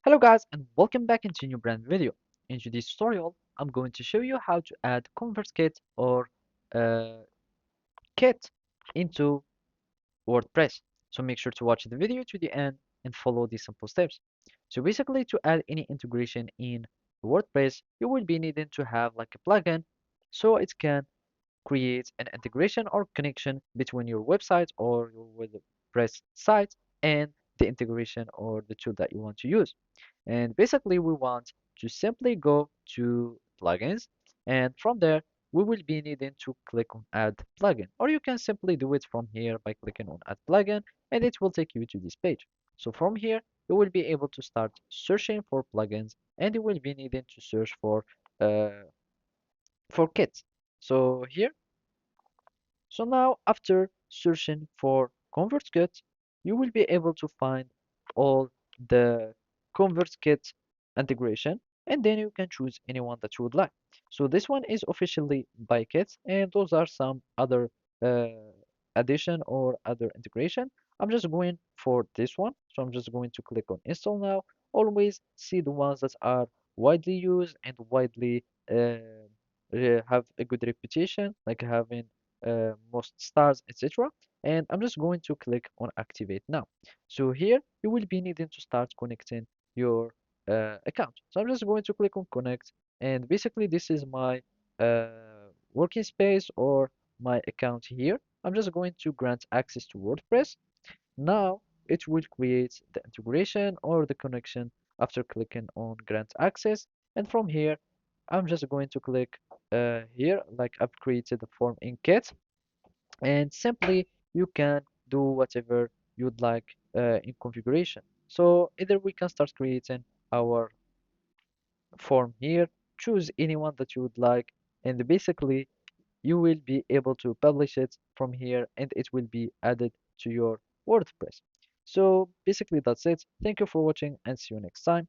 Hello guys and welcome back into a new brand video. In today's tutorial, I'm going to show you how to add ConvertKit or uh, Kit into WordPress. So make sure to watch the video to the end and follow these simple steps. So basically to add any integration in WordPress, you will be needing to have like a plugin so it can create an integration or connection between your website or your WordPress site and the integration or the tool that you want to use. And basically, we want to simply go to plugins, and from there, we will be needing to click on add plugin, or you can simply do it from here by clicking on add plugin, and it will take you to this page. So from here, you will be able to start searching for plugins, and you will be needing to search uh, for kits. So here, so now after searching for ConvertKit, you will be able to find all the ConvertKit integration and then you can choose any one that you would like. So this one is officially by Kit and those are some other uh, addition or other integration. I'm just going for this one. So I'm just going to click on install now. Always see the ones that are widely used and widely have a good reputation, like having most stars, etc. And I'm just going to click on activate now. So here you will be needing to start connecting your account. So I'm just going to click on connect, and basically this is my working space or my account here. I'm just going to grant access to WordPress. Now it will create the integration or the connection after clicking on grant access. And from here, I'm just going to click here, like I've created the form in Kit, and simply you can do whatever you'd like in configuration. So either we can start creating our form here, choose anyone that you would like, and basically you will be able to publish it from here and it will be added to your WordPress. So basically that's it. Thank you for watching and see you next time.